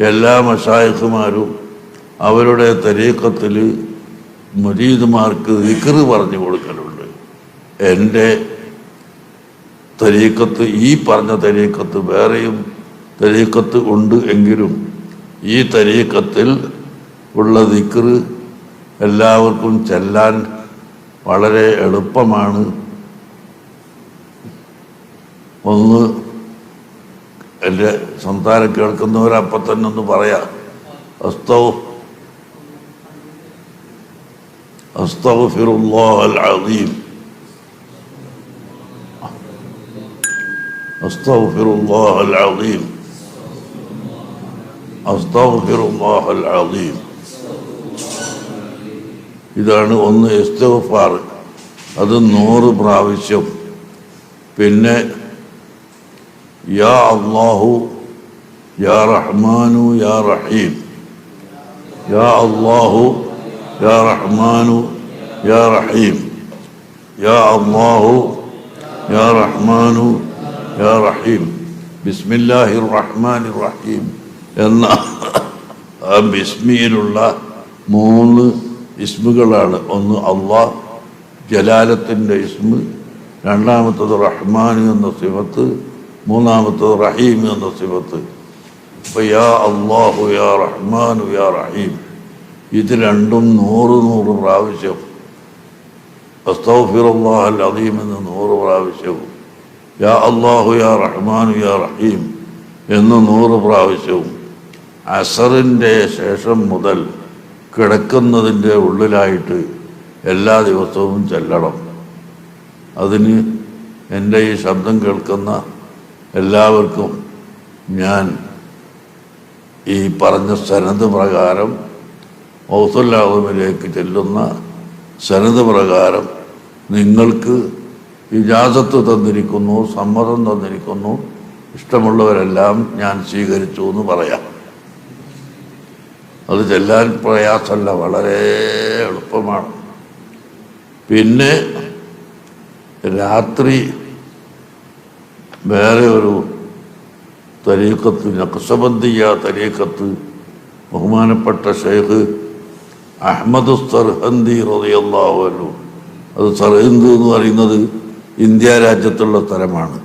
എല്ലാ മശായിഖുമാരും അവരുടെ തരീഖത്തിൽ മുരീദുമാർക്ക് ദിക്ർ പറഞ്ഞു കൊടുക്കലുണ്ട്. എൻ്റെ തരീഖത്ത്, ഈ പറഞ്ഞ തരീഖത്ത്, വേറെയും തരീഖത്ത് ഉണ്ട് എങ്കിലും ഈ തരീഖത്തിൽ ഉള്ള ദിക്ർ എല്ലാവർക്കും ചെല്ലാൻ വളരെ എളുപ്പമാണ്. ഒന്ന് എൻ്റെ സംസാരം കേൾക്കുന്നവരപ്പം തന്നെ ഒന്ന് പറയാം. അസ്തഗ്ഫിറുല്ലാഹൽ അസീം, അസ്തഗ്ഫിറുല്ലാഹൽ അസീം, അസ്തഗ്ഫിറുല്ലാഹൽ അസീം. ഇതാണ് ഒന്ന് ഇസ്തിഗ്ഫാർ. അത് 100 പ്രാവശ്യം. പിന്നെ യാ അല്ലാഹു യാ റഹ്മാനു യാ റഹീം, യാ അല്ലാഹു യാ റഹ്മാനു യാ റഹീം, യാ അല്ലാഹു യാ റഹ്മാനു യാ റഹീം, ബിസ്മില്ലാഹിർ റഹ്മാനിർ റഹീം എന്ന ആ ബിസ്മിയിലുള്ള 3 ഇസ്മുകളാണ്. ഒന്ന് അള്ളാഹ്, ജലാലത്തിൻ്റെ ഇസ്മ്, രണ്ടാമത്തത് റഹ്മാൻ എന്ന സിഫത്ത്, മൂന്നാമത്തത് റഹീം എന്ന സിഫത്ത്. അപ്പോൾ യാ അല്ലാഹു യാ റഹ്മാനു യാ റഹീം ഇത് രണ്ടും 100 പ്രാവശ്യം, അസ്തഗ്ഫിറുല്ലാഹൽ അസീം എന്ന് 100 പ്രാവശ്യവും, യാ അല്ലാഹു യാ റഹ്മാനു യാ റഹീം എന്ന് 100 പ്രാവശ്യവും അസറിൻ്റെ ശേഷം മുതൽ കിടക്കുന്നതിൻ്റെ ഉള്ളിലായിട്ട് എല്ലാ ദിവസവും ചെല്ലണം. അതിന് എൻ്റെ ഈ ശബ്ദം കേൾക്കുന്ന എല്ലാവർക്കും ഞാൻ ഈ പറഞ്ഞ സനദ് പ്രകാരം ഗൗസുൽ ആദമിലേക്ക് ചെല്ലുന്ന സനദ് പ്രകാരം നിങ്ങൾക്ക് ഇജാസത്ത് തന്നിരിക്കുന്നു, സമ്മതം തന്നിരിക്കുന്നു. ഇഷ്ടമുള്ളവരെല്ലാം ഞാൻ സ്വീകരിച്ചു എന്ന് പറയാം. അത് ചെല്ലാൻ പ്രയാസമല്ല, വളരെ എളുപ്പമാണ്. പിന്നെ രാത്രി വേറെ ഒരു തരീഖത്ത്, നഖ്ശബന്ദിയ തരീഖത്ത്, ബഹുമാനപ്പെട്ട ഷെയ്ഖ് അഹ്മദ് സർഹന്ദി റളിയല്ലാഹു അൻഹു, അത് സർഹിന്ദ് എന്ന് പറയുന്നത് ഇന്ത്യ രാജ്യത്തുള്ള സ്ഥലമാണ്,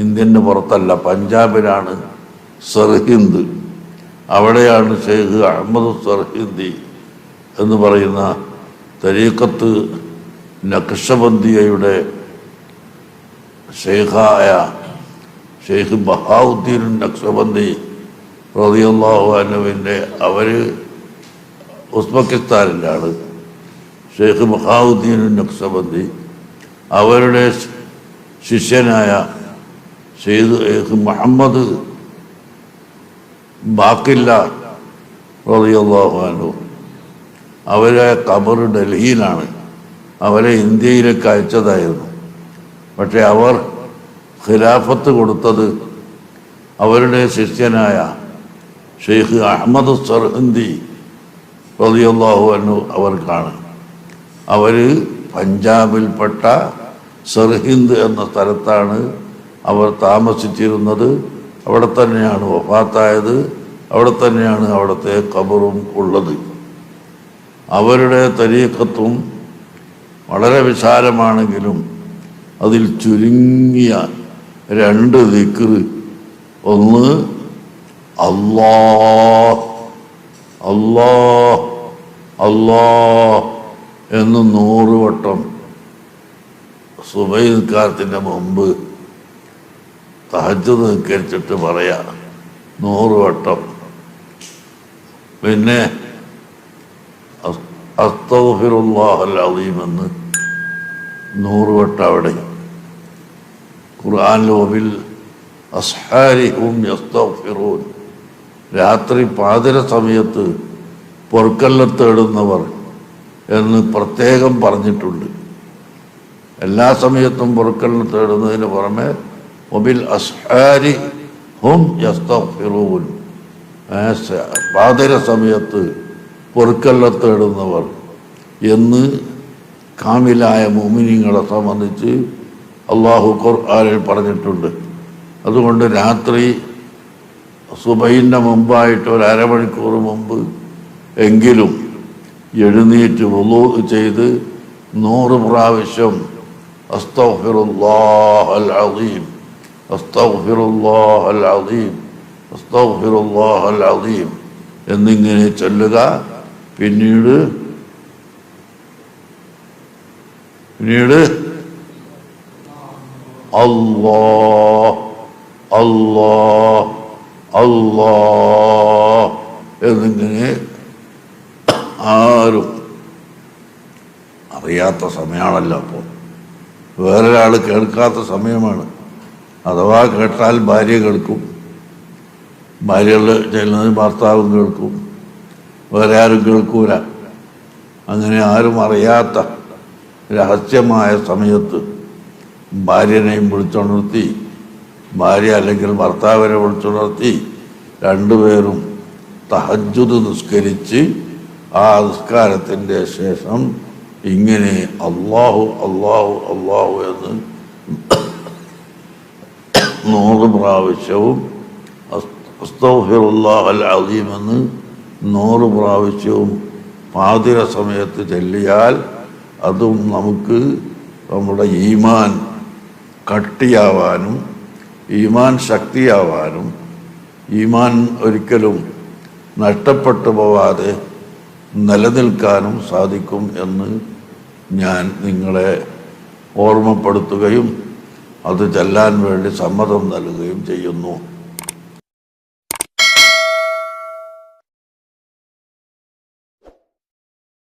ഇന്ത്യൻ്റെ പുറത്തല്ല, പഞ്ചാബിലാണ് സർഹിന്ദ്. അവിടെയാണ് ഷെയ്ഖ് അഹ്മദ് സർഹിന്ദി എന്ന് പറയുന്ന തരീഖത്ത് നഖ്ശബന്ദിയയുടെ ഷെയ്ഖായ ഷെയ്ഖ് ബഹാഉദ്ദീൻ നഖ്ശബന്ദി റളിയല്ലാഹു അൻഹുവിൻ്റെ, അവർ ഉസ്ബെക്കിസ്ഥാനിലാണ്. ഷെയ്ഖ് ബഹാഉദ്ദീൻ നഖ്ശബന്ദി അവരുടെ ശിഷ്യനായ ഷെയ്ഖ് മുഹമ്മദ് ബാക്കില്ല റളിയല്ലാഹു അൻഹു, അവരെ ഖബർ ഡൽഹിയിലാണ്. അവരെ ഇന്ത്യയിലേക്ക് അയച്ചതായിരുന്നു. പക്ഷെ അവർ ഖിലാഫത്ത് കൊടുത്തത് അവരുടെ ശിഷ്യനായ ഷെയ്ഖ് അഹ്മദ് സർഹിന്ദി റളിയല്ലാഹു അൻഹു അവർക്കാണ്. അവർ പഞ്ചാബിൽപ്പെട്ട സർഹിന്ദ് എന്ന സ്ഥലത്താണ് അവർ താമസിച്ചിരുന്നത്. അവിടെ തന്നെയാണ് വഫാത്തായത്, അവിടെ തന്നെയാണ് അവിടുത്തെ ഖബറും ഉള്ളത്. അവരുടെ തരീഖത്തും വളരെ വിശാലമാണെങ്കിലും അതിൽ ചുരുങ്ങിയ 2 ദിക്ർ, ഒന്ന് അല്ലാഹ് അല്ലാഹ് അല്ലാഹ് എന്ന് 100 വട്ടം സുബഹി നിസ്കാരത്തിൻ്റെ മുമ്പ് തഹജ്ജുദ് നിസ്കരിച്ചിട്ട് പറയാം 100 വട്ടം. പിന്നെ അസ്തഗ്ഫിറുല്ലാഹൽ അസീം എന്ന് 100 വട്ടം അവിടെ. ഖുർആനിൽ വബിൽ അസ്ഹാരി ഹും യസ്തഗ്ഫിറൂൻ, രാത്രി പാതിര സമയത്ത് പൊറുക്കലിനെ തേടുന്നവർ എന്ന് പ്രത്യേകം പറഞ്ഞിട്ടുണ്ട്. എല്ലാ സമയത്തും പൊറുക്കലിനെ തേടുന്നതിന് പുറമെ വബിൽ അസ്ഹാരി ഹും യസ്തഗ്ഫിറൂൻ, പാതിര സമയത്ത് പൊറുക്കലിനെ തേടുന്നവർ എന്ന് കാമിലായ മുഅ്മിനീങ്ങളെ സംബന്ധിച്ച് അള്ളാഹു ഖുർആനിൽ പറഞ്ഞിട്ടുണ്ട്. അതുകൊണ്ട് രാത്രി സുബഹിൻ്റെ മുമ്പായിട്ട് ഒരു അരമണിക്കൂർ മുമ്പ് എങ്കിലും എഴുന്നേറ്റ് വുളൂ ചെയ്ത് 100 പ്രാവശ്യം അസ്തഗ്ഫിറുല്ലാഹൽ അസീം, അസ്തഗ്ഫിറുല്ലാഹൽ അസീം, അസ്തഗ്ഫിറുല്ലാഹൽ അസീം എന്നിങ്ങനെ ചൊല്ലുക. പിന്നീട് അല്ലാഹ് അല്ലാഹ് അല്ലാഹ് എന്നിങ്ങനെ ആരും അറിയാത്ത സമയമാണല്ലോ. അപ്പോൾ വേറൊരാൾ കേൾക്കാത്ത സമയമാണ്. അഥവാ കേട്ടാൽ ഭാര്യ കേൾക്കും, ഭാര്യകൾ ചെല്ലുന്നത് ഭർത്താവും കേൾക്കും, വേറെ ആരും കേൾക്കൂല. അങ്ങനെ ആരും അറിയാത്ത രഹസ്യമായ സമയത്ത് ഭാര്യനെയും വിളിച്ചുണർത്തി, ഭാര്യ അല്ലെങ്കിൽ ഭർത്താവിനെ വിളിച്ചുണർത്തി രണ്ടുപേരും തഹജ്ജുദ് നിസ്കരിച്ച് ആ നിസ്കാരത്തിൻ്റെ ശേഷം ഇങ്ങനെ അല്ലാഹു അല്ലാഹു അല്ലാഹു എന്ന് 100 പ്രാവശ്യവും അസ്തഗ്ഫിറുല്ലാഹൽ അസീം എന്ന് 100 പ്രാവശ്യവും പാതിര സമയത്ത് ചൊല്ലിയാൽ അതും നമുക്ക് നമ്മുടെ ഈമാൻ കട്ടിയാവാനും ഈമാൻ ശക്തിയാവാനും ഈമാൻ ഒരിക്കലും നഷ്ടപ്പെട്ടു പോവാതെ നിലനിൽക്കാനും സാധിക്കും എന്ന് ഞാൻ നിങ്ങളെ ഓർമ്മപ്പെടുത്തുകയും അത് ചെല്ലാൻ വേണ്ടി സമ്മതം നൽകുകയും ചെയ്യുന്നു.